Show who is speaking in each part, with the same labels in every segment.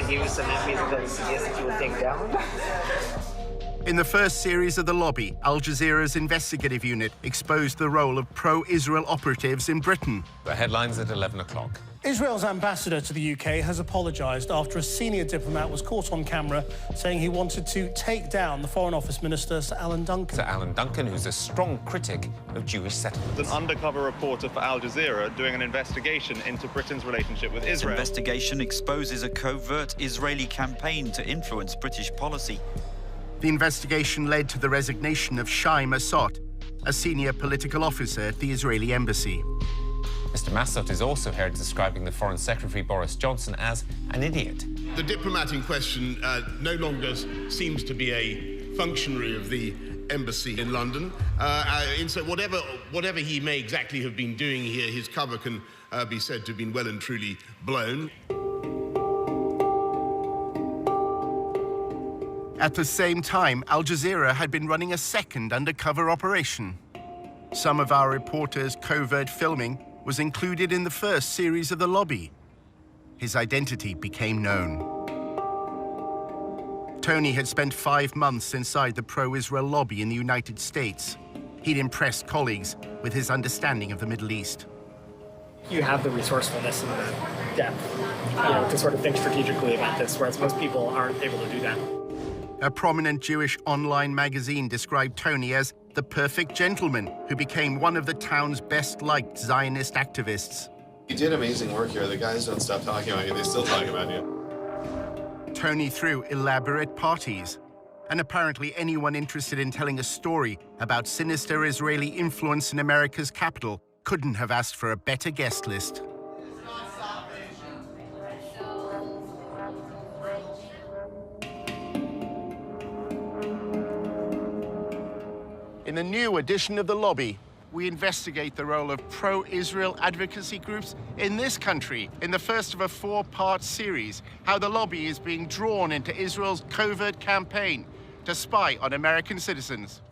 Speaker 1: give you some enemies of the CDS that you will take down?
Speaker 2: In the first series of The Lobby, Al Jazeera's investigative unit exposed the role of pro-Israel operatives in Britain.
Speaker 3: The headlines at 11 o'clock.
Speaker 4: Israel's ambassador to the UK has apologised after a senior diplomat was caught on camera saying he wanted to take down the Foreign Office Minister, Sir Alan Duncan.
Speaker 3: Sir Alan Duncan, who's a strong critic of Jewish settlements.
Speaker 5: An undercover reporter for Al Jazeera doing an investigation into Britain's relationship with Israel.
Speaker 6: This investigation exposes a covert Israeli campaign to influence British policy.
Speaker 2: The investigation led to the resignation of Shai Massot, a senior political officer at the Israeli embassy.
Speaker 3: Mr. Massot is also heard describing the Foreign Secretary Boris Johnson as an idiot.
Speaker 7: The diplomat in question no longer seems to be a functionary of the embassy in London. And so whatever he may exactly have been doing here, his cover can be said to have been well and truly blown.
Speaker 2: At the same time, Al Jazeera had been running a second undercover operation. Some of our reporters' covert filming was included in the first series of The Lobby. His identity became known. Tony had spent 5 months inside the pro-Israel lobby in the United States. He'd impressed colleagues with his understanding of the Middle East.
Speaker 8: You have the resourcefulness and the depth, to sort of think strategically about this, whereas most people aren't able to do that.
Speaker 2: A prominent Jewish online magazine described Tony as the perfect gentleman who became one of the town's best-liked Zionist activists.
Speaker 9: You did amazing work here. The guys don't stop talking about you. They still talk about you.
Speaker 2: Tony threw elaborate parties, and apparently anyone interested in telling a story about sinister Israeli influence in America's capital couldn't have asked for a better guest list. In a new edition of The Lobby, we investigate the role of pro-Israel advocacy groups in this country in the first of a 4-part series, how the lobby is being drawn into Israel's covert campaign to spy on American citizens.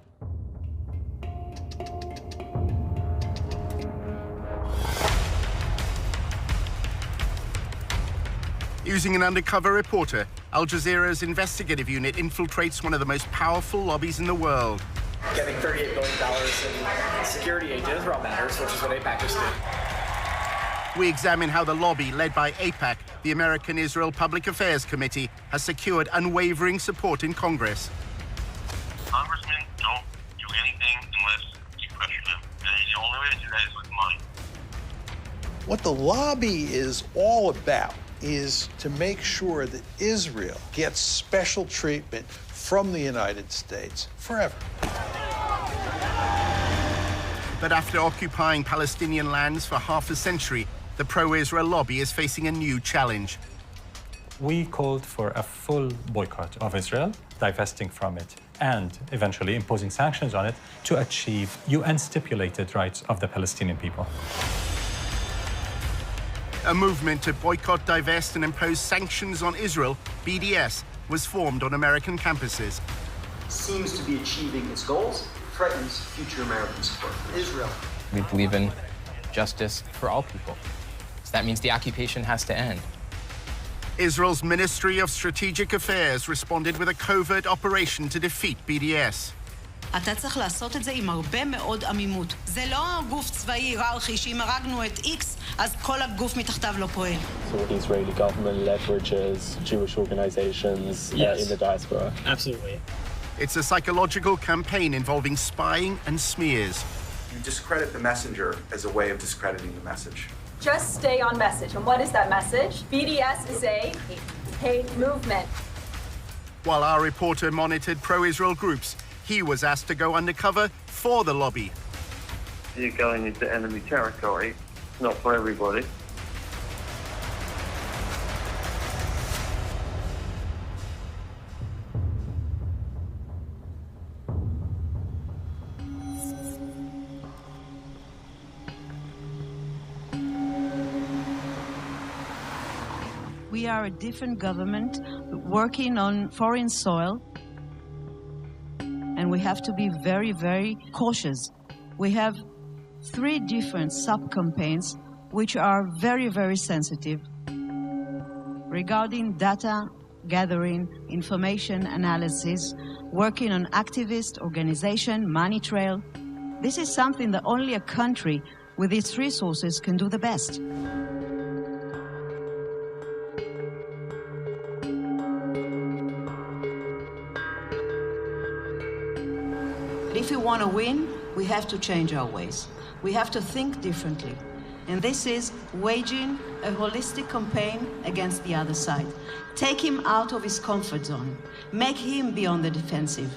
Speaker 2: Using an undercover reporter, Al Jazeera's investigative unit infiltrates one of the most powerful lobbies in the world.
Speaker 8: Getting $38 billion in security aid to Israel matters, which is what AIPAC just did.
Speaker 2: We examine how the lobby, led by AIPAC, the American Israel Public Affairs Committee, has secured unwavering support in Congress.
Speaker 10: Congressmen don't do anything unless you pressure them. And the only way to do that is with money.
Speaker 11: What the lobby is all about is to make sure that Israel gets special treatment from the United States forever.
Speaker 2: But after occupying Palestinian lands for half a century, the pro-Israel lobby is facing a new challenge.
Speaker 12: We called for a full boycott of Israel, divesting from it, and eventually imposing sanctions on it to achieve UN-stipulated rights of the Palestinian people.
Speaker 2: A movement to boycott, divest, and impose sanctions on Israel, BDS, was formed on American campuses.
Speaker 13: Seems to be achieving its goals, threatens future American support for Israel.
Speaker 14: We believe in justice for all people. So that means the occupation has to end.
Speaker 2: Israel's Ministry of Strategic Affairs responded with a covert operation to defeat BDS.
Speaker 15: אתה צריך לעשות את זה עם הרבה מאוד עמימות. זה לא גוף צבאי היררכי שאם הרגנו את X, אז כל הגוף מתחתיו לא פועל.
Speaker 16: So the Israeli government leverages Jewish organizations in the diaspora.
Speaker 8: Absolutely.
Speaker 2: It's a psychological campaign involving spying and smears.
Speaker 17: You discredit the messenger as a way of discrediting the message.
Speaker 18: Just stay on message. And what is that message? BDS is a hate movement.
Speaker 2: While our reporter monitored pro-Israel groups, he was asked to go undercover for the lobby.
Speaker 10: You're going into enemy territory. It's not for everybody.
Speaker 15: We are a different government working on foreign soil, and we have to be very, very cautious. We have 3 different sub-campaigns which are very, very sensitive. regarding data gathering, information analysis, working on activist organization, money trail. This is something that only a country with its resources can do the best. If we want to win, we have to change our ways. We have to think differently. And this is waging a holistic campaign against the other side. Take him out of his comfort zone. Make him be on the defensive.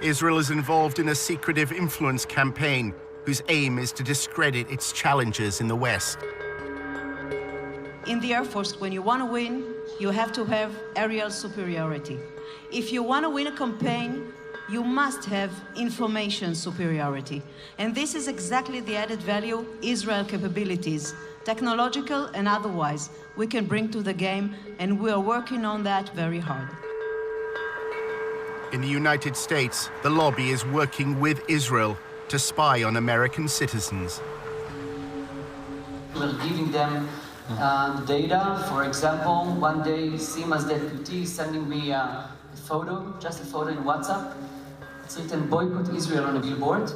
Speaker 2: Israel is involved in a secretive influence campaign whose aim is to discredit its challengers in the West.
Speaker 15: In the Air Force, when you want to win, you have to have aerial superiority. If you want to win a campaign, you must have information superiority. And this is exactly the added value Israel capabilities, technological and otherwise, we can bring to the game, and we are working on that very hard.
Speaker 2: In the United States, the lobby is working with Israel to spy on American citizens.
Speaker 13: We're giving them the data. For example, one day, Sima's deputy sending me a photo, just a photo in WhatsApp. It's written, boycott Israel on a billboard.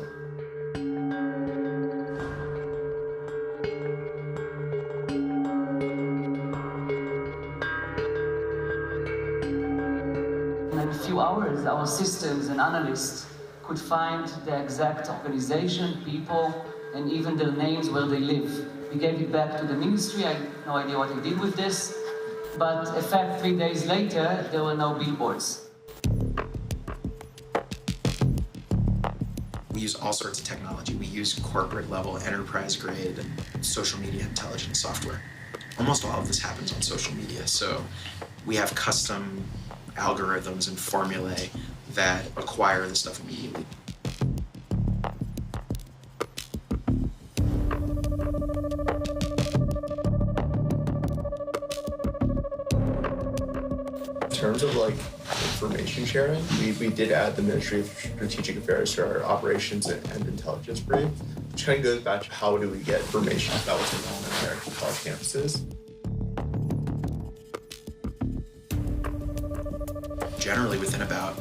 Speaker 13: In a few hours, our systems and analysts could find the exact organization, people, and even their names where they live. We gave it back to the ministry. I have no idea what they did with this. But in fact, 3 days later, there were no billboards.
Speaker 19: We use all sorts of technology. We use corporate-level, enterprise-grade social media intelligence software. Almost all of this happens on social media, so we have custom algorithms and formulae that acquire the stuff immediately.
Speaker 16: In terms of like information sharing, we did add the Ministry of Strategic Affairs to our operations and intelligence brief, which kind of goes back to how do we get information about what's going on in American college campuses.
Speaker 19: Generally within about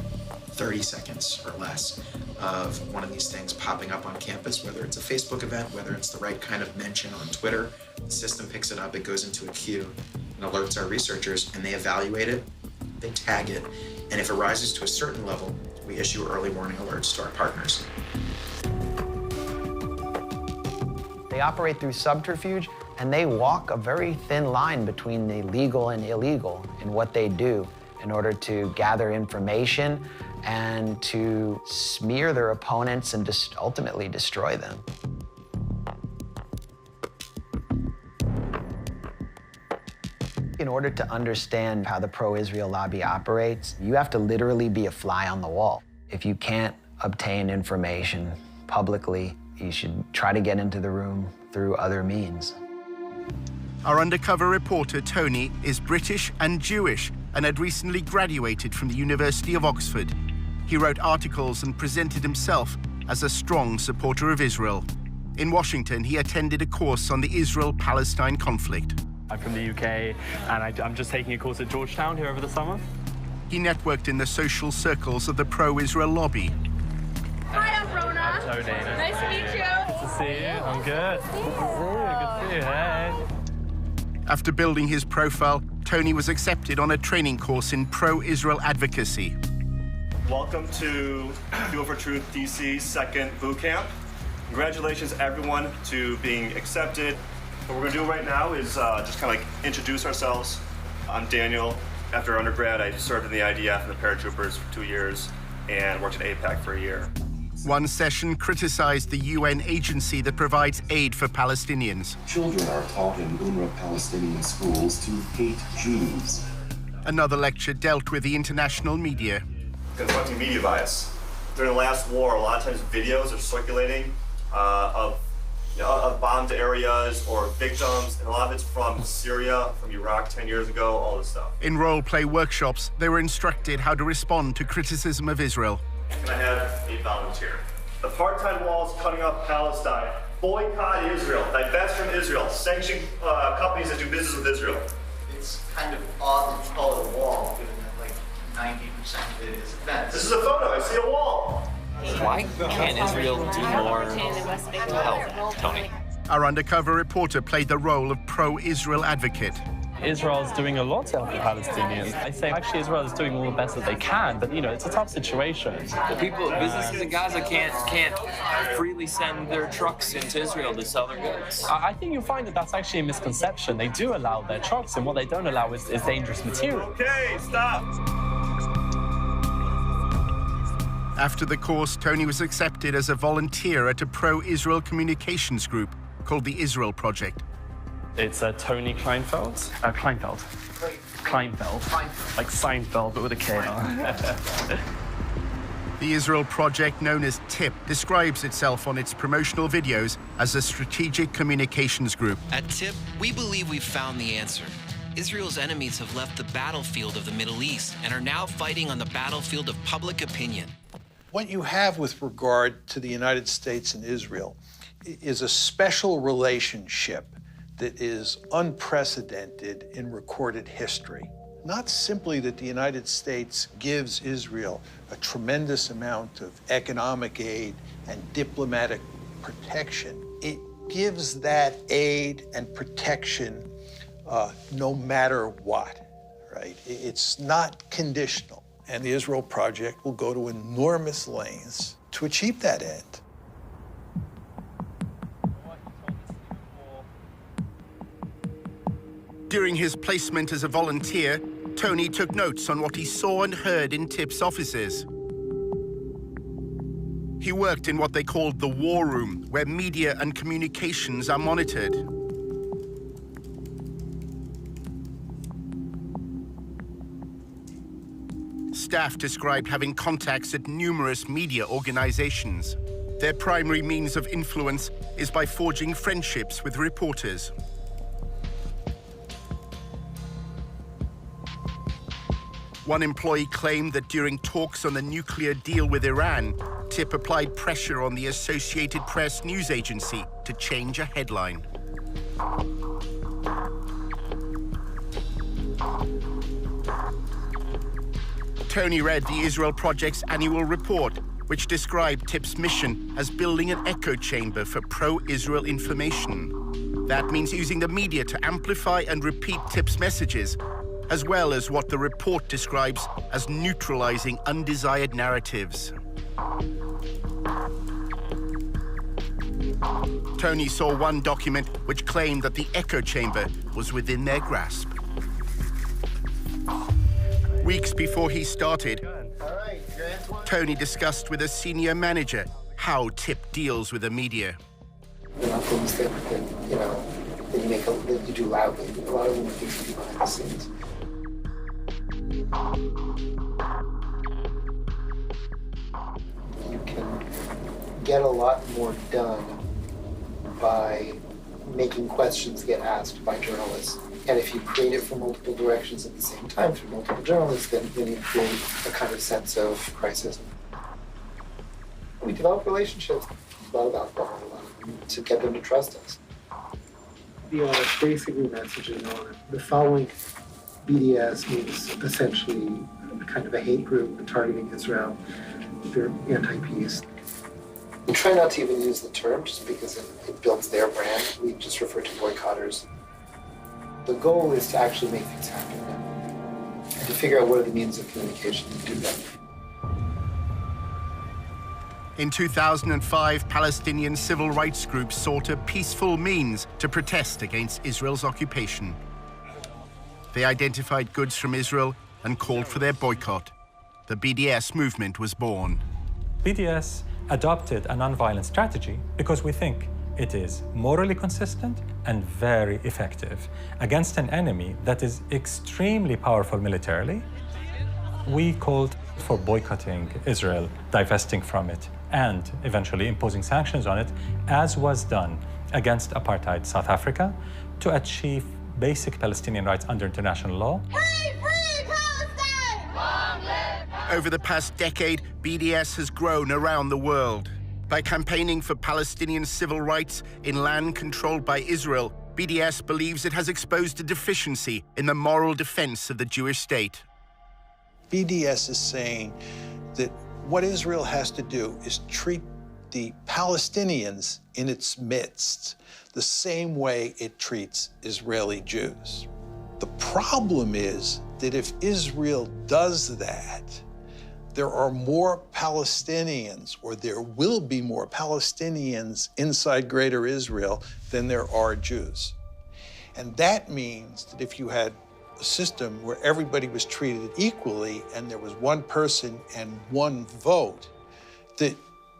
Speaker 19: 30 seconds or less of one of these things popping up on campus, whether it's a Facebook event, whether it's the right kind of mention on Twitter, the system picks it up, it goes into a queue and alerts our researchers, and they evaluate it, they tag it, and if it rises to a certain level, we issue early warning alerts to our partners.
Speaker 20: They operate through subterfuge, and they walk a very thin line between the legal and illegal in what they do in order to gather information and to smear their opponents and ultimately destroy them. In order to understand how the pro-Israel lobby operates, you have to literally be a fly on the wall. If you can't obtain information publicly, you should try to get into the room through other means.
Speaker 2: Our undercover reporter, Tony, is British and Jewish and had recently graduated from the University of Oxford. He wrote articles and presented himself as a strong supporter of Israel. In Washington, he attended a course on the Israel-Palestine conflict.
Speaker 21: I'm from the UK, and I'm just taking a course at Georgetown here over the summer.
Speaker 2: He networked in the social circles of the pro-Israel lobby.
Speaker 22: Hi, I'm Rona.
Speaker 21: I'm Tony.
Speaker 22: Nice to meet you.
Speaker 21: Good to see you. I'm good. Good to see you. Hey.
Speaker 2: After building his profile, Tony was accepted on a training course in pro-Israel advocacy.
Speaker 23: Welcome to Fuel for Truth DC's second boot camp. Congratulations, everyone, to being accepted. What we're going to do right now is just kind of like introduce ourselves. I'm Daniel. After undergrad, I served in the IDF and the paratroopers for 2 years and worked at APAC for a year.
Speaker 2: One session criticized the UN agency that provides aid for Palestinians.
Speaker 24: Children are taught in UNRWA Palestinian schools to hate Jews.
Speaker 2: Another lecture dealt with the international media.
Speaker 23: Confronting media bias. During the last war, a lot of times videos are circulating of bombed areas or victims, and a lot of it's from Syria, from Iraq 10 years ago, all this stuff.
Speaker 2: In role-play workshops, they were instructed how to respond to criticism of Israel.
Speaker 23: Can I have a volunteer? The part-time wall is cutting off Palestine. Boycott Israel. Divest from Israel. Sanction companies that do business with Israel.
Speaker 1: It's kind of odd to call it a wall, given that like 90% of it is a fence.
Speaker 23: This is a photo. I see a wall.
Speaker 3: Why can't Israel do more to help, Tony?
Speaker 2: Our undercover reporter played the role of pro-Israel advocate.
Speaker 21: Israel's doing a lot to help the Palestinians. I say actually Israel is doing all the best that they can, but you know, it's a tough situation.
Speaker 4: The people, businesses in Gaza can't freely send their trucks into Israel to sell their goods.
Speaker 21: I think you'll find that that's actually a misconception. They do allow their trucks, and what they don't allow is dangerous material.
Speaker 23: Okay, stop.
Speaker 2: After the course, Tony was accepted as a volunteer at a pro-Israel communications group called the Israel Project.
Speaker 21: It's Tony Kleinfeld. Kleinfeld. Like Seinfeld, but with a K on.
Speaker 2: The Israel Project, known as TIP, describes itself on its promotional videos as a strategic communications group.
Speaker 5: At TIP, we believe we've found the answer. Israel's enemies have left the battlefield of the Middle East and are now fighting on the battlefield of public opinion.
Speaker 11: What you have with regard to the United States and Israel is a special relationship that is unprecedented in recorded history. Not simply that the United States gives Israel a tremendous amount of economic aid and diplomatic protection, it gives that aid and protection no matter what, right? It's not conditional. And the Israel Project will go to enormous lengths to achieve that end.
Speaker 2: During his placement as a volunteer, Tony took notes on what he saw and heard in TIP's offices. He worked in what they called the war room, where media and communications are monitored. Staff described having contacts at numerous media organizations. Their primary means of influence is by forging friendships with reporters. One employee claimed that during talks on the nuclear deal with Iran, TIP applied pressure on the Associated Press news agency to change a headline. Tony read the Israel Project's annual report, which described TIP's mission as building an echo chamber for pro-Israel information. That means using the media to amplify and repeat TIP's messages, as well as what the report describes as neutralizing undesired narratives. Tony saw one document which claimed that the echo chamber was within their grasp. Weeks before he started, Tony discussed with a senior manager how TIP deals with the media.
Speaker 6: They're not things that you know, that you do loudly. A lot of them are things you do behind the scenes. You can get a lot more done by making questions get asked by journalists. And if you create it from multiple directions at the same time through multiple journalists, then you create a kind of sense of crisis. We develop relationships, a lot of alcohol, to get them to trust us.
Speaker 25: The basically messaging on the following BDS is essentially kind of a hate group targeting Israel. They're anti-peace.
Speaker 6: We try not to even use the term just because it builds their brand. We just refer to boycotters. The goal is to actually make things happen and to figure out what are the means of communication to do that.
Speaker 2: In 2005, Palestinian civil rights groups sought a peaceful means to protest against Israel's occupation. They identified goods from Israel and called for their boycott. The BDS movement was born.
Speaker 12: BDS adopted a nonviolent strategy because we think it is morally consistent and very effective against an enemy that is extremely powerful militarily. We called for boycotting Israel, divesting from it, and eventually imposing sanctions on it, as was done against apartheid South Africa, to achieve basic Palestinian rights under international law.
Speaker 2: Over the past decade, BDS has grown around the world. By campaigning for Palestinian civil rights in land controlled by Israel, BDS believes it has exposed a deficiency in the moral defense of the Jewish state.
Speaker 11: BDS is saying that what Israel has to do is treat the Palestinians in its midst the same way it treats Israeli Jews. The problem is that if Israel does that, there are more Palestinians, or there will be more Palestinians inside Greater Israel than there are Jews. And that means that if you had a system where everybody was treated equally and there was one person and one vote, that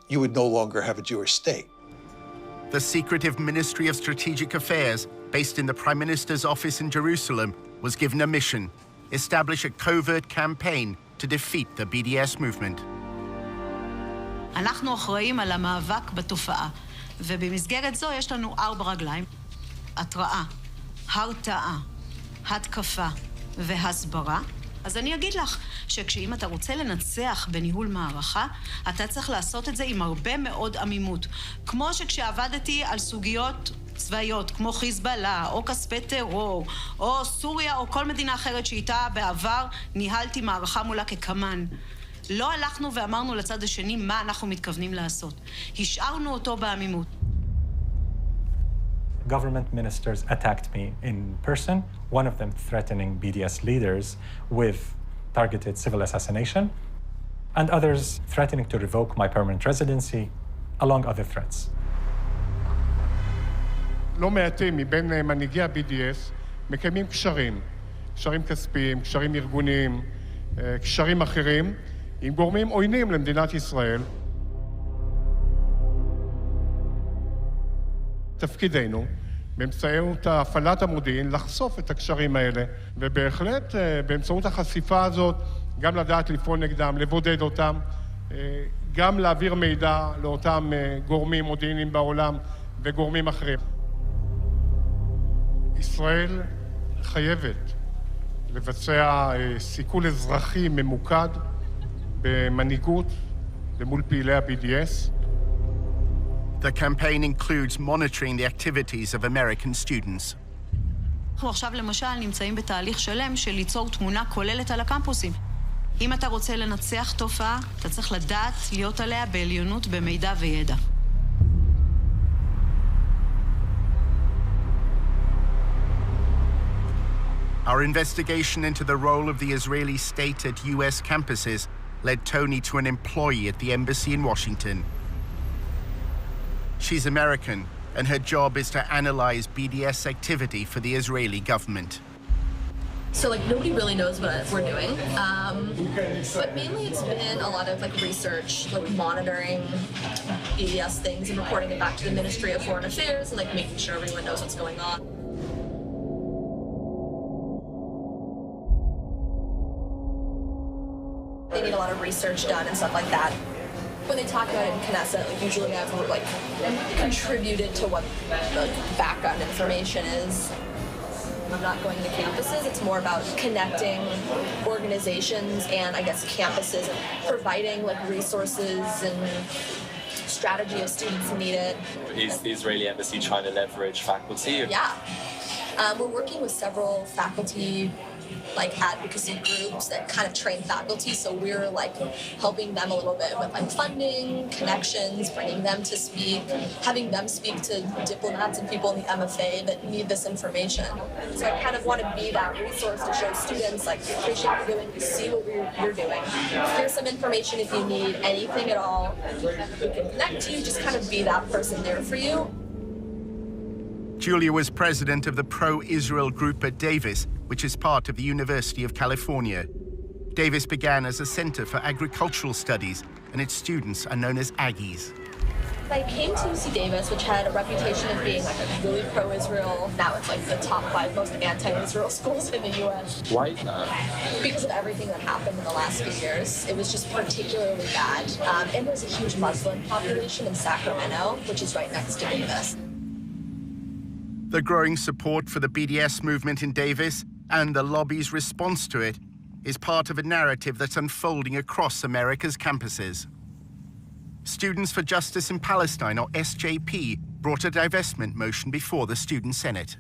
Speaker 11: you would no longer have a Jewish state.
Speaker 2: The secretive Ministry of Strategic Affairs, based in the Prime Minister's office in Jerusalem, was given a mission: establish a covert campaign to defeat the BDS movement.
Speaker 15: אנחנו אחראים על המאבק בתופעה, ובמסגרת זו יש לנו 4 רגליים: התראה, הרתעה, התקפה והסברה. אז אני אגיד לך שכשאם אתה רוצה לנצח בניהול מערכה, אתה צריך לעשות את זה עם הרבה מאוד עמימות. כמו שכשעבדתי על סוגיות צבאיות, כמו חיזבאללה, או כספי טרור, או סוריה, או כל מדינה אחרת שאיתה בעבר ניהלתי מערכה מולה כקמן. לא הלכנו ואמרנו לצד השני מה אנחנו מתכוונים לעשות. השארנו אותו בעמימות.
Speaker 12: Government ministers attacked me in person, one of them threatening BDS leaders with targeted civil assassination, and others threatening to revoke my permanent residency, along other threats.
Speaker 7: לא מעטים מבין מנהיגי ה-BDS מקיימים קשרים, קשרים כספיים, קשרים ארגוניים, קשרים אחרים, עם גורמים עוינים למדינת ישראל. תפקידנו, באמצעות הפעלת המודיעין, לחשוף את הקשרים האלה, ובהחלט באמצעות החשיפה הזאת, גם לדעת לפעול נגדם, לבודד אותם, גם להעביר מידע לאותם גורמים מודיעיניים בעולם וגורמים אחרים. ישראל חייבת לבצע סיכול אזרחי ממוקד במנהיגות ומול פעילי ה-BDS.
Speaker 2: The campaign includes monitoring the activities of American students.
Speaker 15: אנחנו עכשיו למשל נמצאים בתהליך שלם של ליצור תמונה כוללת על הקמפוסים. אם אתה רוצה לנצח תופעה, אתה צריך לדעת להיות עליה בעליונות במידע וידע.
Speaker 2: Our investigation into the role of the Israeli state at US campuses led Tony to an employee at the embassy in Washington. She's American, and her job is to analyze BDS activity for the Israeli government.
Speaker 8: So, nobody really knows what we're doing, but mainly it's been a lot of, research, monitoring BDS things and reporting it back to the Ministry of Foreign Affairs and, making sure everyone knows what's going on. They need a lot of research done and stuff like that. When they talk about it in Knesset, usually I've contributed to what the background information is. I'm not going to campuses. It's more about connecting organizations and, I guess, campuses and providing resources and strategy if students need it.
Speaker 4: Is the Israeli embassy trying to leverage faculty? Or?
Speaker 8: Yeah. We're working with several faculty advocacy groups that kind of train faculty, so we're helping them a little bit with funding, connections, bringing them to speak, having them speak to diplomats and people in the MFA that need this information. So I kind of want to be that resource to show students, we appreciate what you're doing, we see what you're doing. Here's some information if you need anything at all. We can connect to you, just kind of be that person there for you.
Speaker 2: Julia was president of the pro-Israel group at Davis, which is part of the University of California. Davis began as a center for agricultural studies, and its students are known as Aggies.
Speaker 8: I came to UC Davis, which had a reputation of being a really pro-Israel. Now it's the top 5 most anti-Israel schools in the U.S.
Speaker 4: Why is that?
Speaker 8: Because of everything that happened in the last few years. It was just particularly bad. And there's a huge Muslim population in Sacramento, which is right next to Davis.
Speaker 2: The growing support for the BDS movement in Davis and the lobby's response to it is part of a narrative that's unfolding across America's campuses. Students for Justice in Palestine, or SJP, brought a divestment motion before the Student Senate.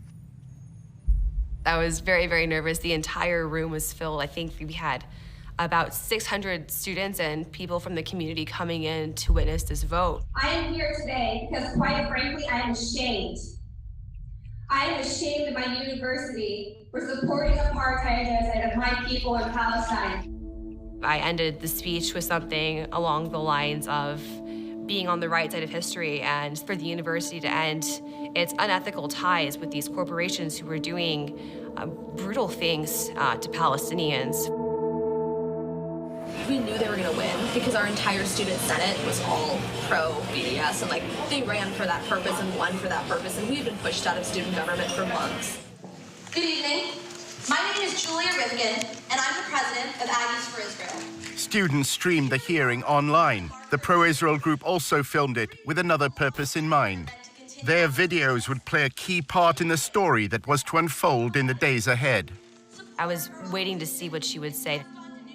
Speaker 9: I was very, very nervous. The entire room was filled. I think we had about 600 students and people from the community coming in to witness this vote.
Speaker 22: I am here today because, quite frankly, I am ashamed. I am ashamed of my university for supporting apartheid genocide of my people in Palestine.
Speaker 9: I ended the speech with something along the lines of being on the right side of history and for the university to end its unethical ties with these corporations who were doing brutal things to Palestinians.
Speaker 8: We knew they were gonna win because our entire student senate was all pro-BDS and they ran for that purpose and won for that purpose, and we've been pushed out of student government for months.
Speaker 10: Good evening. My name is Julia Rivkin, and I'm the president of Aggies for Israel.
Speaker 2: Students streamed the hearing online. The pro-Israel group also filmed it with another purpose in mind. Their videos would play a key part in the story that was to unfold in the days ahead.
Speaker 9: I was waiting to see what she would say.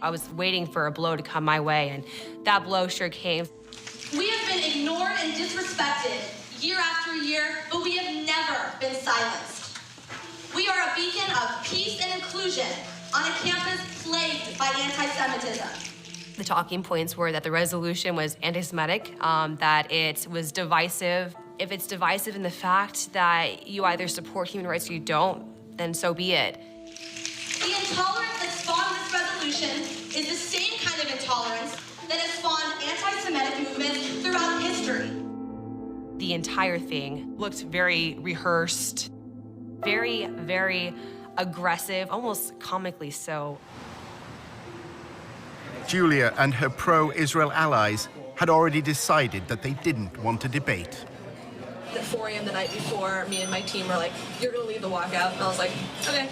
Speaker 9: I was waiting for a blow to come my way, and that blow sure came.
Speaker 10: We have been ignored and disrespected year after year, but we have never been silenced. We are a beacon of peace and inclusion on a campus plagued by anti-Semitism.
Speaker 9: The talking points were that the resolution was anti-Semitic, that it was divisive. If it's divisive in the fact that you either support human rights or you don't, then so be it.
Speaker 10: The intolerance that spawned this resolution is the same kind of intolerance that has spawned anti-Semitic movements throughout history.
Speaker 9: The entire thing looked very rehearsed, very, very aggressive, almost comically so.
Speaker 2: Julia and her pro-Israel allies had already decided that they didn't want a debate.
Speaker 8: At 4 a.m. the night before, me and my team were like, you're gonna lead the walkout. And I was like, okay.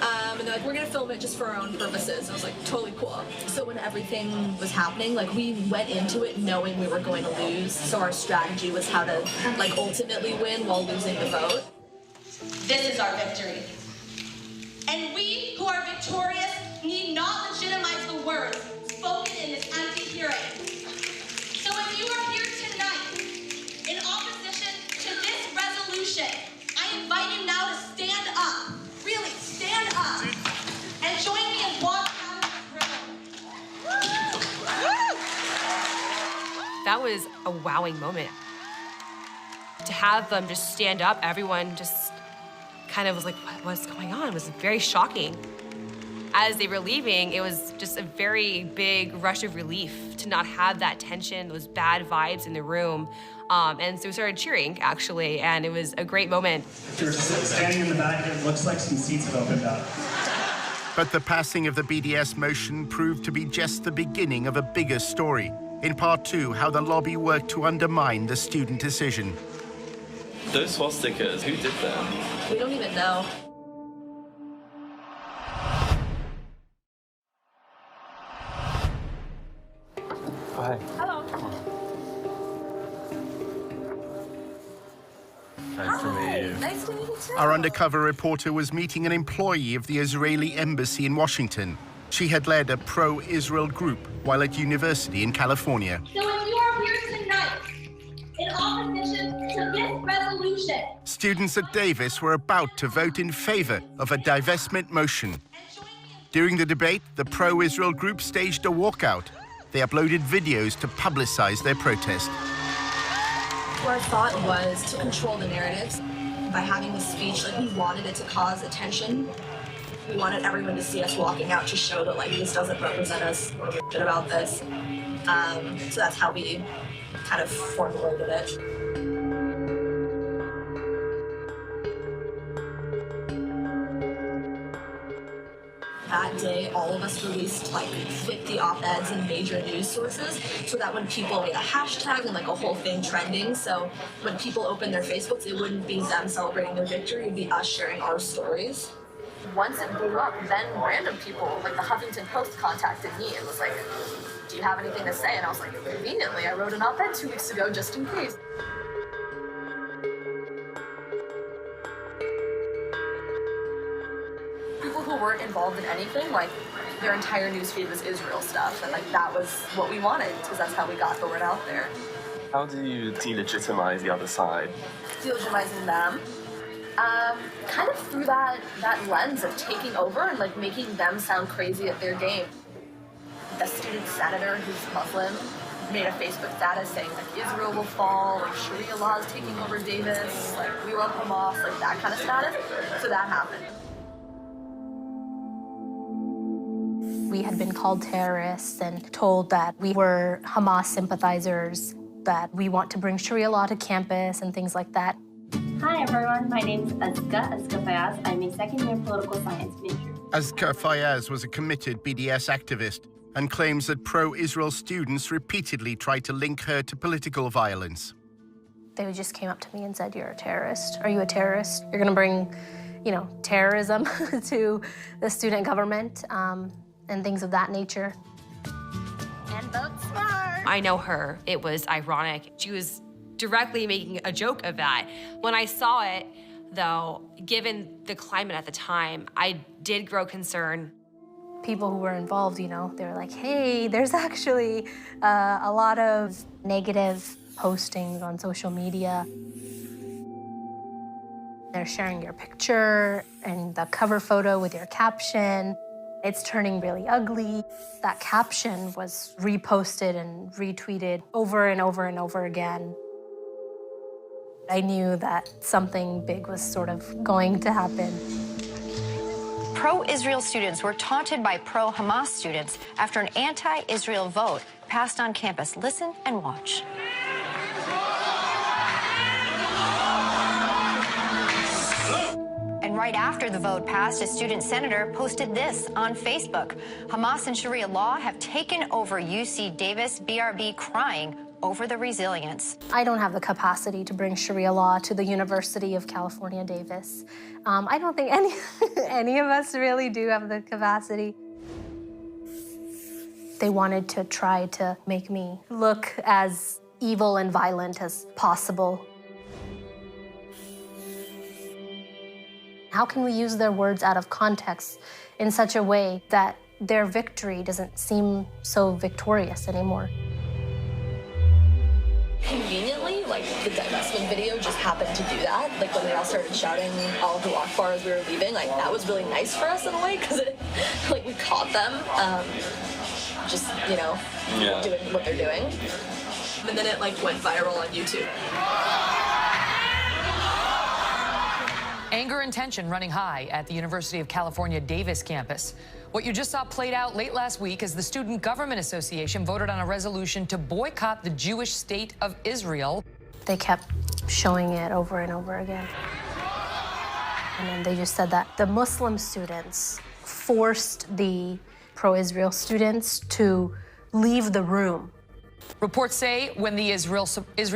Speaker 8: And they're like, we're gonna film it just for our own purposes. I was like, totally cool. So when everything was happening, we went into it knowing we were going to lose. So our strategy was how to ultimately win while losing the vote.
Speaker 10: This is our victory. And we who are victorious need not legitimize the words spoken in this empty hearing. So if you are here tonight in opposition to this resolution, I invite you now to stand up. Really, stand up. And join me in walking out of this room.
Speaker 9: That was a wowing moment. To have them just stand up, everyone just kind of was like, what's going on? It was very shocking. As they were leaving, it was just a very big rush of relief to not have that tension, those bad vibes in the room. And so we started cheering, actually, and it was a great moment.
Speaker 14: If you're standing in the back, it looks like some seats have opened up.
Speaker 2: But the passing of the BDS motion proved to be just the beginning of a bigger story. In part 2, how the lobby worked to undermine the student decision.
Speaker 21: Those swastikas, who did them?
Speaker 8: We don't even know.
Speaker 21: Hi.
Speaker 8: Hello.
Speaker 21: Nice to meet you.
Speaker 8: Nice to meet you too.
Speaker 2: Our undercover reporter was meeting an employee of the Israeli embassy in Washington. She had led a pro-Israel group while at university in California.
Speaker 10: So if you are here tonight in opposition to this resolution,
Speaker 2: Students at Davis were about to vote in favor of a divestment motion. During the debate, the pro-Israel group staged a walkout. They uploaded videos to publicize their protest.
Speaker 8: Our thought was to control the narratives. By having the speech, we wanted it to cause attention. We wanted everyone to see us walking out to show that this doesn't represent us or shit about this. So that's how we kind of formulated it. That day, all of us released 50 op-eds in major news sources so that when people made a hashtag and a whole thing trending, so when people opened their Facebooks, it wouldn't be them celebrating their victory, it'd be us sharing our stories. Once it blew up, then random people, the Huffington Post contacted me and was like, do you have anything to say? And I was like, conveniently, I wrote an op-ed 2 weeks ago just in case. People who weren't involved in anything, their entire newsfeed was Israel stuff, and that was what we wanted, because that's how we got the word out there.
Speaker 13: How do you delegitimize the other side?
Speaker 8: Delegitimizing them. Kind of through that lens of taking over and like making them sound crazy at their game. The student senator who's Muslim made a Facebook status saying like Israel will fall, like Sharia law is taking over Davis, like we love Hamas, like that kind of status. So that happened.
Speaker 16: We had been called terrorists and told that we were Hamas sympathizers, that we want to bring Sharia law to campus and things like that.
Speaker 17: Hi everyone, my name is Azka Fayaz. I'm a second-year political science major.
Speaker 2: Azka Fayaz was a committed BDS activist and claims that pro-Israel students repeatedly tried to link her to political violence.
Speaker 16: They just came up to me and said, "You're a terrorist. Are you a terrorist? You're gonna bring, terrorism to the student government," and things of that nature.
Speaker 8: And vote smart.
Speaker 9: I know her. It was ironic. She was directly making a joke of that. When I saw it, though, given the climate at the time, I did grow concern.
Speaker 16: People who were involved, they were like, hey, there's actually a lot of negative postings on social media. They're sharing your picture and the cover photo with your caption. It's turning really ugly. That caption was reposted and retweeted over and over and over again. I knew that something big was sort of going to happen.
Speaker 18: Pro-Israel students were taunted by pro-Hamas students after an anti-Israel vote passed on campus. Listen and watch. And right after the vote passed, a student senator posted this on Facebook. Hamas and Sharia law have taken over UC Davis, BRB crying over the resilience.
Speaker 16: I don't have the capacity to bring Sharia law to the University of California, Davis. I don't think any of us really do have the capacity. They wanted to try to make me look as evil and violent as possible. How can we use their words out of context in such a way that their victory doesn't seem so victorious anymore?
Speaker 8: Conveniently, like the divestment video just happened to do that. Like when they all started shouting Allahu Akbar as we were leaving, like that was really nice for us in a way because like we caught them just, doing what they're doing. And then it like went viral on YouTube.
Speaker 19: Anger and tension running high at the University of California Davis campus. What you just saw played out late last week as the Student Government Association voted on a resolution to boycott the Jewish state of Israel.
Speaker 16: They kept showing it over and over again. And then they just said that the Muslim students forced the pro-Israel students to leave the room.
Speaker 19: Reports say when the Israel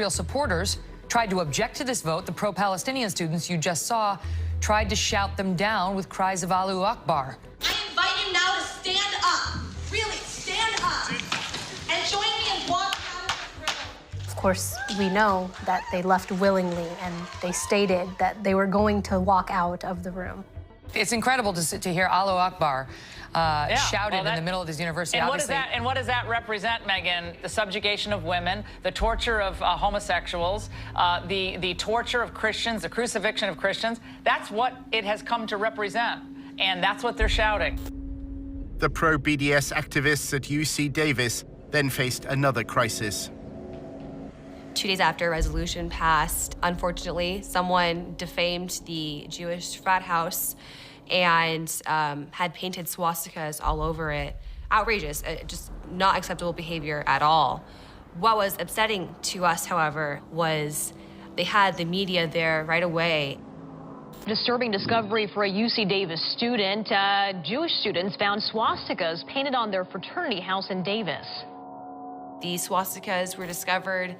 Speaker 19: supporters tried to object to this vote, the pro-Palestinian students you just saw tried to shout them down with cries of Allahu Akbar.
Speaker 10: I invite you now to stand up. Really, stand up. And join me in walking out of the room.
Speaker 16: Of course, we know that they left willingly, and they stated that they were going to walk out of the room.
Speaker 19: It's incredible to hear Allahu Akbar shouted in the middle of this university.
Speaker 26: And
Speaker 19: obviously.
Speaker 26: what does that represent, Megan? The subjugation of women, the torture of homosexuals, the torture of Christians, the crucifixion of Christians. That's what it has come to represent, and that's what they're shouting.
Speaker 2: The pro-BDS activists at UC Davis then faced another crisis.
Speaker 9: 2 days after a resolution passed, unfortunately, someone defamed the Jewish frat house and had painted swastikas all over it. Outrageous, just not acceptable behavior at all. What was upsetting to us, however, was they had the media there right away.
Speaker 18: Disturbing discovery for a UC Davis student. Jewish students found swastikas painted on their fraternity house in Davis.
Speaker 9: The swastikas were discovered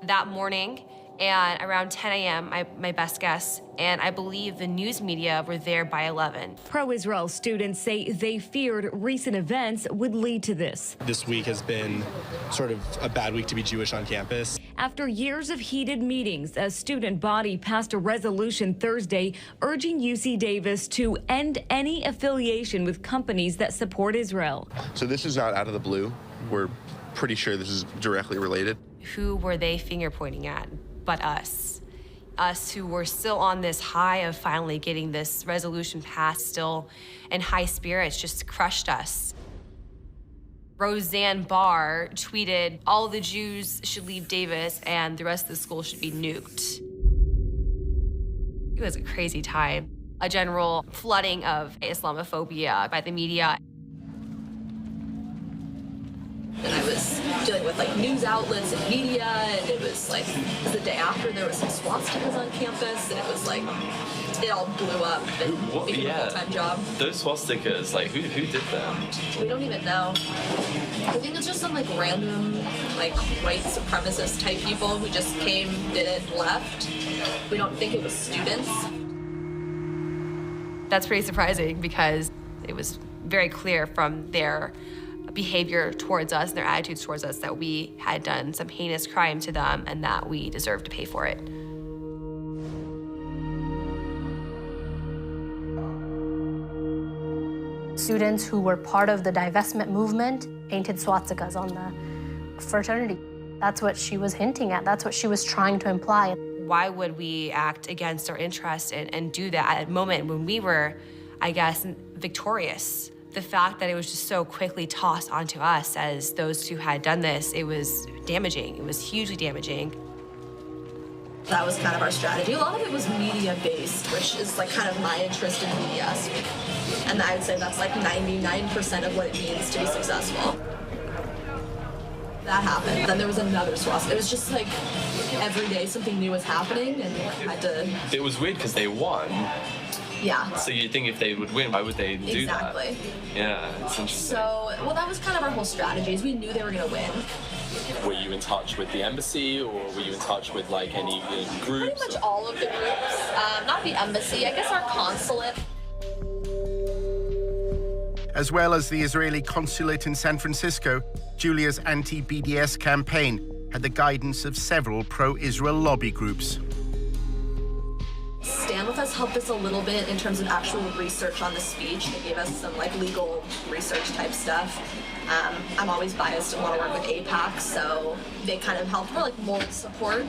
Speaker 9: that morning, and around 10 a.m., my best guess, and I believe the news media were there by 11.
Speaker 27: Pro-Israel students say they feared recent events would lead to this.
Speaker 28: This week has been sort of a bad week to be Jewish on campus.
Speaker 27: After years of heated meetings, a student body passed a resolution Thursday urging UC Davis to end any affiliation with companies that support Israel.
Speaker 29: So this is not out of the blue. We're pretty sure this is directly related.
Speaker 9: Who were they finger pointing at but us? Us who were still on this high of finally getting this resolution passed, still in high spirits, just crushed us. Roseanne Barr tweeted, all the Jews should leave Davis and the rest of the school should be nuked. It was a crazy time. A general flooding of Islamophobia by the media.
Speaker 8: And I was dealing with like news outlets and media, and it was like the day after there was some swastikas on campus, and it was like it all blew up and became a full-time job.
Speaker 13: Those swastikas, like who did them?
Speaker 8: We don't even know. I think it's just some like random like white supremacist type people who just came, did it, and left. We don't think it was students.
Speaker 9: That's pretty surprising because it was very clear from their behavior towards us and their attitudes towards us that we had done some heinous crime to them and that we deserved to pay for it.
Speaker 16: Students who were part of the divestment movement painted swastikas on the fraternity. That's what she was hinting at. That's what she was trying to imply.
Speaker 9: Why would we act against our interests and do that at a moment when we were, I guess, victorious? The fact that it was just so quickly tossed onto us as those who had done this, it was damaging. It was hugely damaging.
Speaker 8: That was kind of our strategy. A lot of it was media-based, which is like kind of my interest in media. And I would say that's like 99% of what it means to be successful. That happened. Then there was another swastika. It was just like every day something new was happening and I had to...
Speaker 13: It was weird because they won.
Speaker 8: Yeah.
Speaker 13: So you'd think if they would win, why would they do that?
Speaker 8: Exactly.
Speaker 13: Yeah, it's interesting.
Speaker 8: So, well, that was kind of our whole strategy, is we knew they were going to win.
Speaker 13: Were you in touch with the embassy, or were you in touch with like any groups?
Speaker 8: Pretty much all of the groups. Not the embassy, I guess our consulate.
Speaker 2: As well as the Israeli consulate in San Francisco, Julia's anti-BDS campaign had the guidance of several pro-Israel lobby groups.
Speaker 8: Stand With Us helped us a little bit in terms of actual research on the speech. They gave us some like legal research type stuff. I'm always biased and want to work with AIPAC, so they kind of helped for like moral support.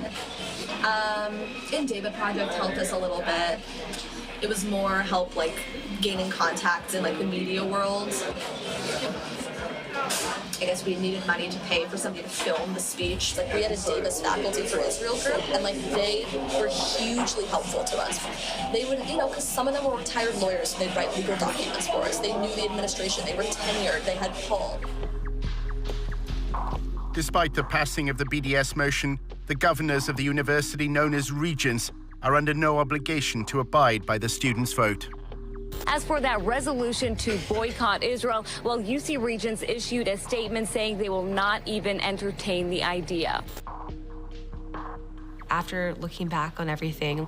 Speaker 8: And David Project helped us a little bit. It was more help like gaining contacts in like the media world. I guess we needed money to pay for somebody to film the speech. Like we had a Davis Faculty for Israel group, and like they were hugely helpful to us. They would, you know, because some of them were retired lawyers, so they'd write legal documents for us. They knew the administration, they were tenured, they had pull.
Speaker 2: Despite the passing of the BDS motion, the governors of the university known as regents are under no obligation to abide by the students' vote.
Speaker 27: As for that resolution to boycott Israel, well, UC Regents issued a statement saying they will not even entertain the idea.
Speaker 9: After looking back on everything,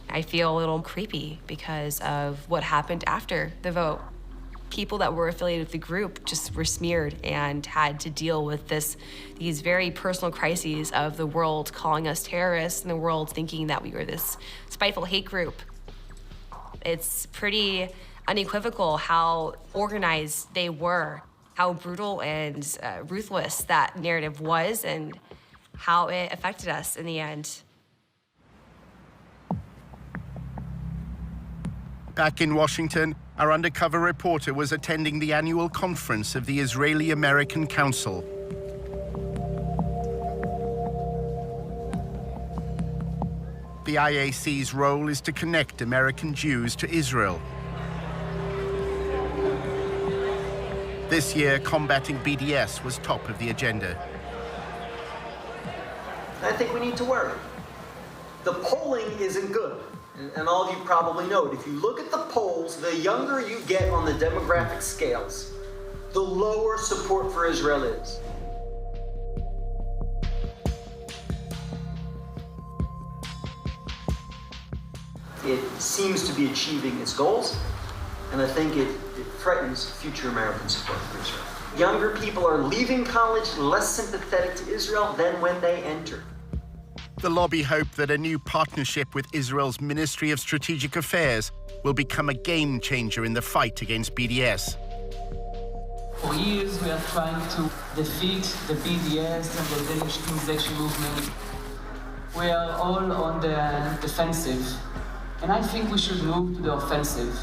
Speaker 9: I feel a little creepy because of what happened after the vote. People that were affiliated with the group just were smeared and had to deal with these very personal crises of the world calling us terrorists and the world thinking that we were this spiteful hate group. It's pretty unequivocal how organized they were, how brutal and ruthless that narrative was, and how it affected us in the end.
Speaker 2: Back in Washington, our undercover reporter was attending the annual conference of the Israeli-American Council. The IAC's role is to connect American Jews to Israel. This year, combating BDS was top of the agenda.
Speaker 1: I think we need to worry. The polling isn't good, and all of you probably know it. If you look at the polls, the younger you get on the demographic scales, the lower support for Israel is. It seems to be achieving its goals, and I think it threatens future American support for Israel. Younger people are leaving college less sympathetic to Israel than when they entered.
Speaker 2: The lobby hope that a new partnership with Israel's Ministry of Strategic Affairs will become a game changer in the fight against BDS.
Speaker 3: For years, we are trying to defeat the BDS and the delegitimization movement. We are all on the defensive, and I think we should move to the offensive.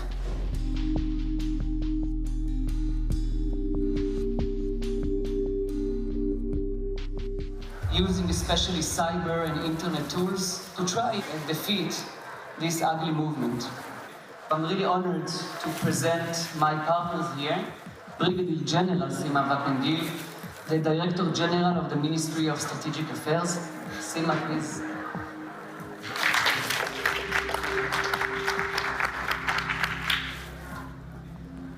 Speaker 3: Using especially cyber and internet tools to try and defeat this ugly movement. I'm really honored to present my partners here, Brigadier General Sima Vakengil, the Director General of the Ministry of Strategic Affairs. Sima, please.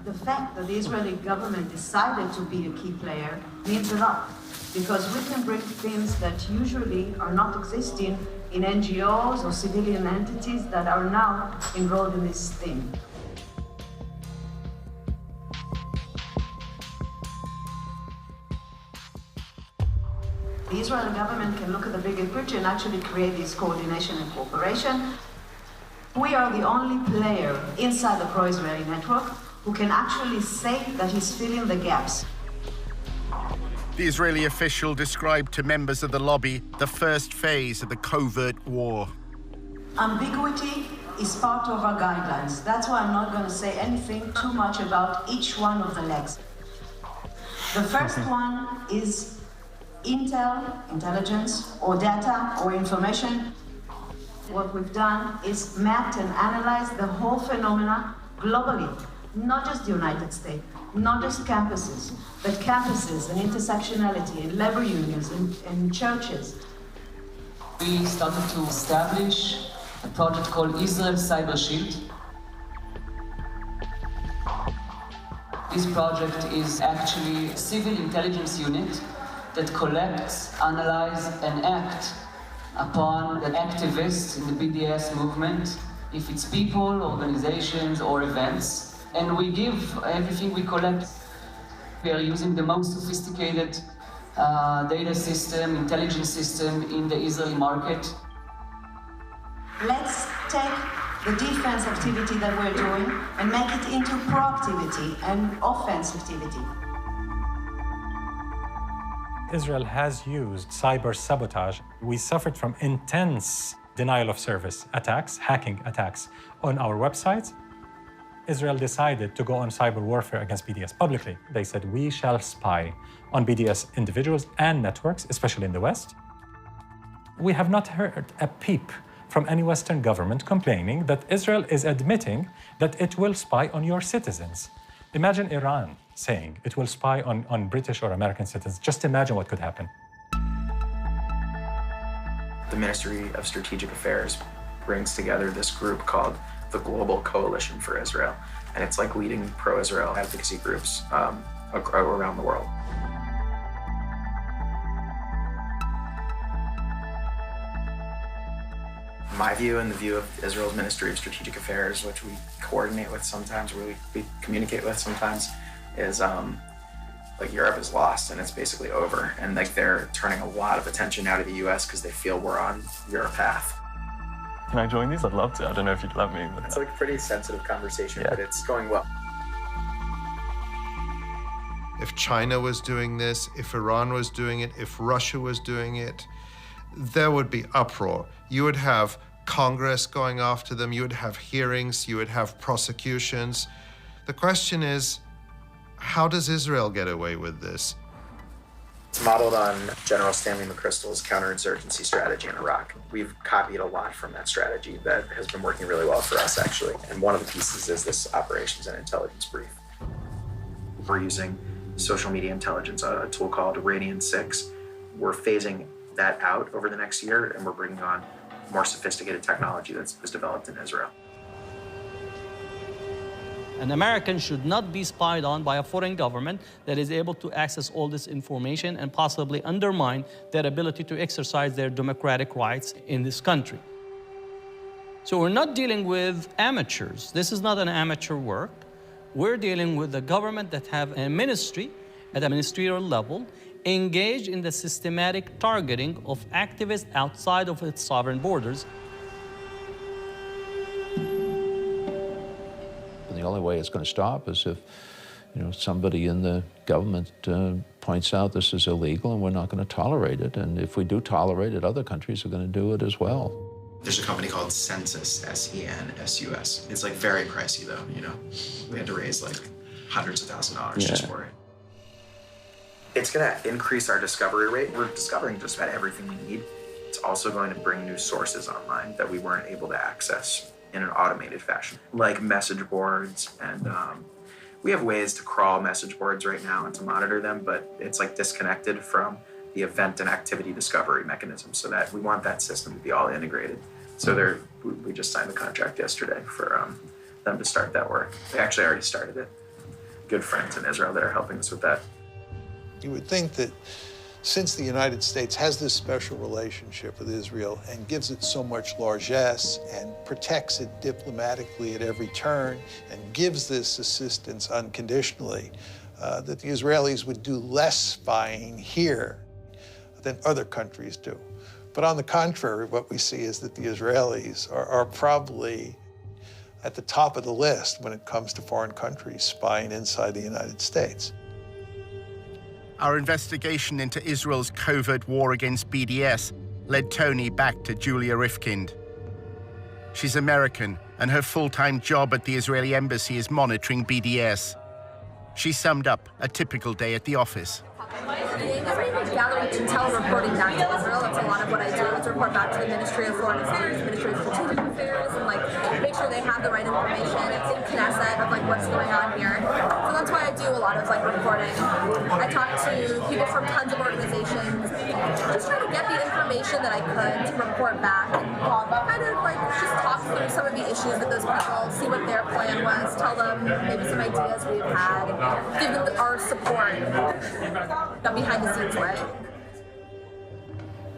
Speaker 15: The fact that the Israeli government decided to be a key player means a lot, because we can bring themes that usually are not existing in NGOs or civilian entities that are now enrolled in this theme. The Israeli government can look at the bigger picture and actually create this coordination and cooperation. We are the only player inside the pro-Israeli network who can actually say that he's filling the gaps.
Speaker 2: The Israeli official described to members of the lobby the first phase of the covert war.
Speaker 15: Ambiguity is part of our guidelines. That's why I'm not going to say anything too much about each one of the legs. The first one is intel, intelligence, or data, or information. What we've done is mapped and analyzed the whole phenomena globally, not just the United States, not just campuses, but campuses and intersectionality and labor unions and churches.
Speaker 3: We started to establish a project called Israel Cyber Shield. This project is actually a civil intelligence unit that collects, analyzes, and acts upon the activists in the BDS movement, if it's people, organizations, or events. And we give everything we collect. We are using the most sophisticated data system, intelligence system in the Israeli market.
Speaker 15: Let's take the defense activity that we're doing and make it into proactivity and offensivity.
Speaker 12: Israel has used cyber sabotage. We suffered from intense denial of service attacks, hacking attacks on our websites. Israel decided to go on cyber warfare against BDS publicly. They said, we shall spy on BDS individuals and networks, especially in the West. We have not heard a peep from any Western government complaining that Israel is admitting that it will spy on your citizens. Imagine Iran saying it will spy on British or American citizens. Just imagine what could happen.
Speaker 5: The Ministry of Strategic Affairs brings together this group called the Global Coalition for Israel. And it's like leading pro-Israel advocacy groups around the world. My view and the view of Israel's Ministry of Strategic Affairs, which we coordinate with sometimes, we communicate with sometimes, is like Europe is lost and it's basically over. And like they're turning a lot of attention out of the US because they feel we're on your path.
Speaker 21: Can I join these? I'd love to. I don't know if you'd let me. But...
Speaker 5: It's like a pretty sensitive conversation, but it's going well.
Speaker 6: If China was doing this, if Iran was doing it, if Russia was doing it, there would be uproar. You would have Congress going after them, you would have hearings, you would have prosecutions. The question is, how does Israel get away with this?
Speaker 5: It's modeled on General Stanley McChrystal's counterinsurgency strategy in Iraq. We've copied a lot from that strategy that has been working really well for us, actually. And one of the pieces is this operations and intelligence brief. We're using social media intelligence, a tool called Radian 6. We're phasing that out over the next year, and we're bringing on more sophisticated technology that was developed in Israel.
Speaker 11: An American should not be spied on by a foreign government that is able to access all this information and possibly undermine their ability to exercise their democratic rights in this country. So we're not dealing with amateurs. This is not an amateur work. We're dealing with a government that have a ministry at a ministerial level engaged in the systematic targeting of activists outside of its sovereign borders.
Speaker 20: The only way it's going to stop is if
Speaker 4: somebody in the government points out this is illegal and we're not going to tolerate it. And if we do tolerate it, other countries are going to do it as well.
Speaker 5: There's a company called Census, S-E-N-S-U-S. It's like very pricey though, We had to raise like hundreds of thousands of dollars just for it. It's gonna increase our discovery rate. We're discovering just about everything we need. It's also going to bring new sources online that we weren't able to access in an automated fashion, like message boards. And we have ways to crawl message boards right now and to monitor them, but it's like disconnected from the event and activity discovery mechanism, so that we want that system to be all integrated. So we just signed the contract yesterday for them to start that work. They actually already started it. Good friends in Israel that are helping us with that.
Speaker 7: You would think that since the United States has this special relationship with Israel and gives it so much largesse and protects it diplomatically at every turn and gives this assistance unconditionally, that the Israelis would do less spying here than other countries do. But on the contrary, what we see is that the Israelis are probably at the top of the list when it comes to foreign countries spying inside the United States.
Speaker 2: Our investigation into Israel's covert war against BDS led Tony back to Julia Rifkind. She's American, and her full-time job at the Israeli embassy is monitoring BDS. She summed up a typical day at the office.
Speaker 8: Gathering intel, reporting back to Israel. That's a lot of what I do. Is report back to the Ministry of Foreign Affairs, Ministry of Strategic Affairs, and make sure they have the right information. It's in Knesset of what's going on here. So that's why I do a lot of reporting. I talk to people from tons of organizations, just trying to get the information that I could to report back, and kind of just talk through some of the issues with those people, see what their plan was, tell them maybe some ideas we've had, give them our support, the behind the scenes way.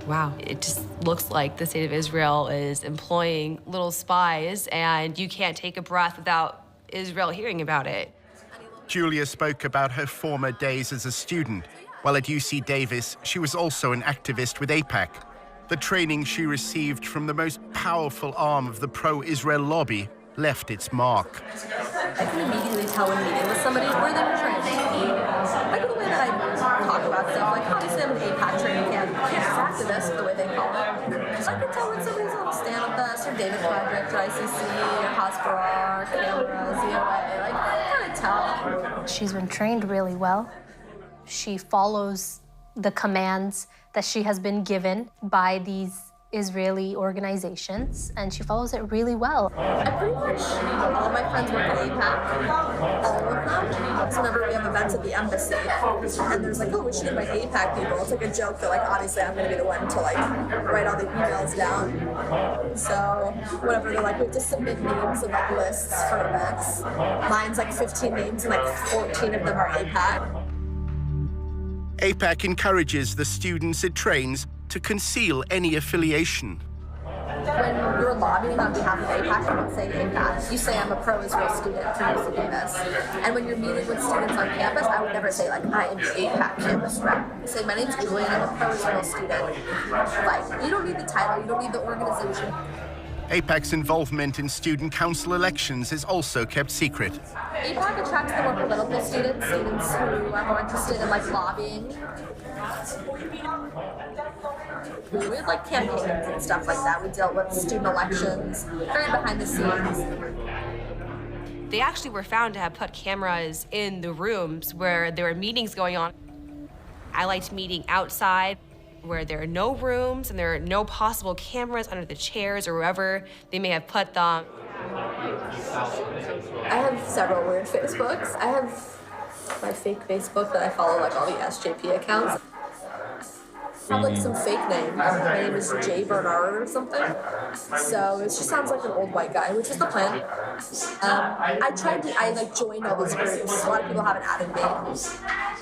Speaker 9: Wow, it just looks like the state of Israel is employing little spies, and you can't take a breath without Israel hearing about it.
Speaker 2: Julia spoke about her former days as a student. While at UC Davis, she was also an activist with AIPAC. The training she received from the most powerful arm of the pro-Israel lobby left its mark.
Speaker 8: I can immediately tell when meeting with somebody where they were trying to take me. Like the way that I talk about stuff, obviously I'm an AIPAC training camp, campus activist, the way they call it. So I can tell when somebody's on stand with us, or David Project, or ICC, or Hasbara, Camera, ZOA, I kind of tell.
Speaker 16: She's been trained really well. She follows the commands that she has been given by these Israeli organizations, and she follows it really well.
Speaker 8: I pretty much, all of my friends work at AIPAC, all of them. So whenever we have events at the embassy, and there's oh, we should invite AIPAC people, it's a joke that obviously I'm gonna be the one to write all the emails down. So whenever they're we have to submit names of lists for events, mine's 15 names and 14 of them are AIPAC.
Speaker 2: AIPAC encourages the students it trains to conceal any affiliation.
Speaker 8: When you're lobbying on behalf of AIPAC, you don't say AIPAC. You say I'm a pro-Israel student from UC Davis. And when you're meeting with students on campus, I would never say I am the AIPAC campus rep. I say my name's Julia and I'm a pro-Israel student. You don't need the title, you don't need the organization.
Speaker 2: AIPAC's involvement in student council elections is also kept secret.
Speaker 8: AIPAC attracts the more political students who are more interested in lobbying. We had campaigns and stuff like that. We dealt with student elections, very behind the scenes.
Speaker 9: They actually were found to have put cameras in the rooms where there were meetings going on. I liked meeting outside where there are no rooms and there are no possible cameras under the chairs or wherever they may have put them.
Speaker 8: I have several weird Facebooks. I have my fake Facebook that I follow all the SJP accounts. I have some fake name. My name is Jay Bernard or something. So it just sounds like an old white guy, which is the plan. I joined all these groups. A lot of people haven't added me.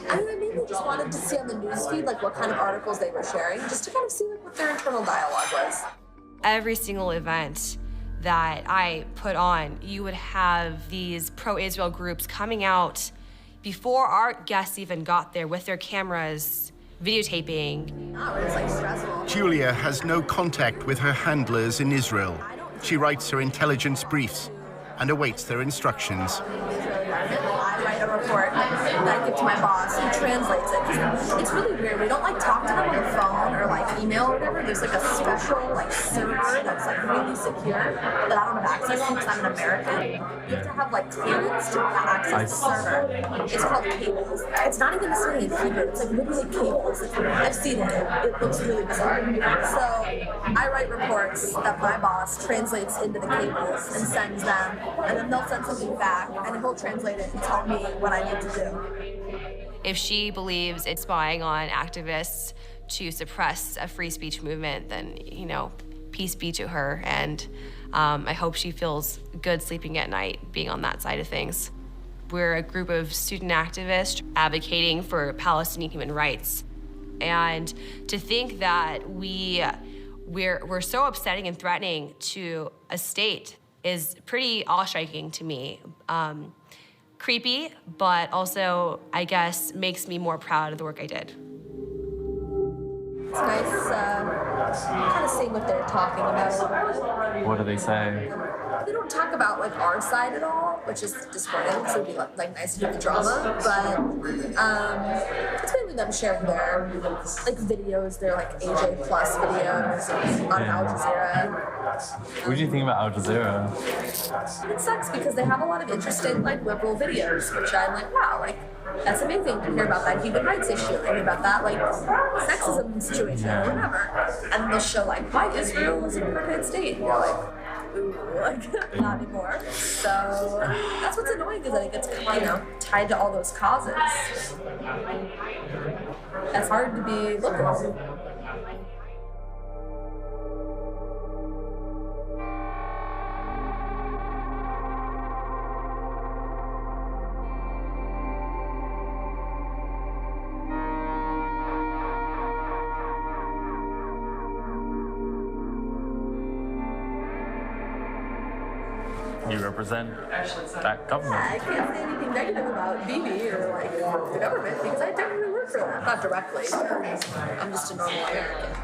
Speaker 8: I mainly just wanted to see on the newsfeed what kind of articles they were sharing, just to kind of see what their internal dialogue was.
Speaker 9: Every single event that I put on, you would have these pro-Israel groups coming out before our guests even got there with their cameras, videotaping.
Speaker 2: Julia has no contact with her handlers in Israel. She writes her intelligence briefs and awaits their instructions.
Speaker 8: I write a report that I give to my boss, who translates it. 'Cause it's really weird. We don't like talk to them on the phone or like email or whatever. There's like a special like server that's like really secure that I don't have access to because I'm an American. You have to have like clearance to access the server. It's called cables. It's not even necessarily in Hebrew. It's like literally cables. I've seen it. It looks really bizarre. So I write reports that my boss translates into the cables and sends them, and then they'll send something back, and then he'll translate it and tell me what I need to do.
Speaker 9: If she believes it's spying on activists to suppress a free speech movement, then, you know, peace be to her. And I hope she feels good sleeping at night being on that side of things. We're a group of student activists advocating for Palestinian human rights. And to think that we're so upsetting and threatening to a state is pretty awe-striking to me. Creepy, but also, I guess, makes me more proud of the work I did.
Speaker 8: It's nice kind of seeing what they're talking about.
Speaker 13: What do they say?
Speaker 8: They don't talk about like our side at all, which is disappointing, because it would be like nice to do the drama, but it's mainly them sharing their like videos, their like AJ Plus videos on Al Jazeera.
Speaker 13: What do you think about Al Jazeera?
Speaker 8: It sucks because they have a lot of interesting like liberal videos, which I'm like, wow, like that's amazing to hear about that human rights issue, and hear about that like sexism situation or whatever, and they'll show like why Israel is an apartheid state, and you're like, ooh, like not anymore. So that's what's annoying, is that it gets, you know, tied to all those causes. That's hard to be liberal.
Speaker 13: You represent that government.
Speaker 8: Yeah, I can't say anything negative about Bibi or like the government because I technically work for them. Not directly, but I'm just a normal American.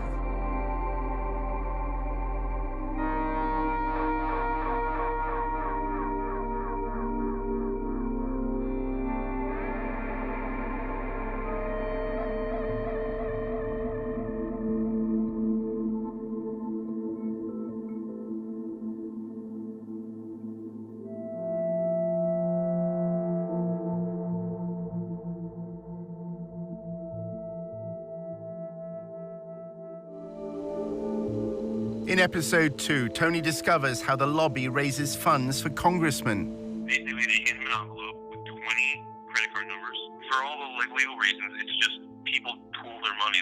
Speaker 2: In episode 2, Tony discovers how the lobby raises funds for congressmen.
Speaker 10: Basically, they hand him an envelope with 20 credit card numbers. For all the like legal reasons, it's just people pool their money.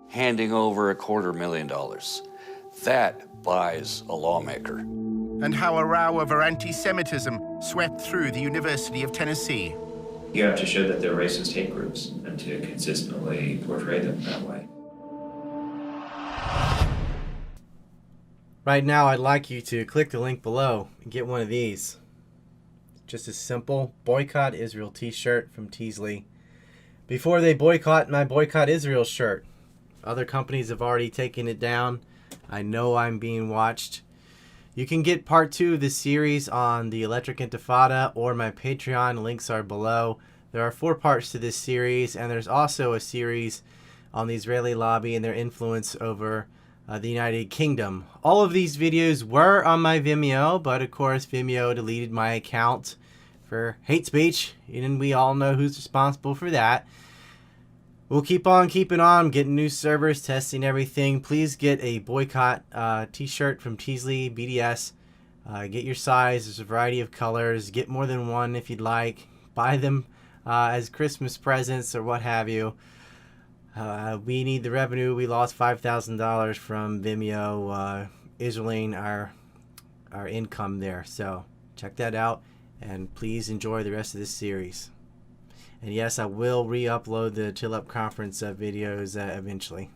Speaker 14: Handing over $250,000. That buys a lawmaker.
Speaker 2: And how a row over anti-Semitism swept through the University of Tennessee.
Speaker 17: You have to show that they're racist hate groups and to consistently portray them that way.
Speaker 20: Right now, I'd like you to click the link below and get one of these. Just a simple Boycott Israel t-shirt from Teasley. Before they boycott my Boycott Israel shirt. Other companies have already taken it down. I know I'm being watched. You can get part 2 of this series on the Electric Intifada or my Patreon. Links are below. There are 4 parts to this series, and there's also a series on the Israeli lobby and their influence over the United Kingdom. All of these videos were on my Vimeo, but of course Vimeo deleted my account for hate speech, and we all know who's responsible for that. We'll keep on keeping on, getting new servers, testing everything. Please get a Boycott t-shirt from Teasley BDS. Get your size. There's a variety of colors. Get more than one if you'd like. Buy them as Christmas presents or what have you. We need the revenue. We lost $5,000 from Vimeo Israeling our income there. So check that out, and please enjoy the rest of this series. And yes, I will re-upload the Chill Up Conference videos eventually.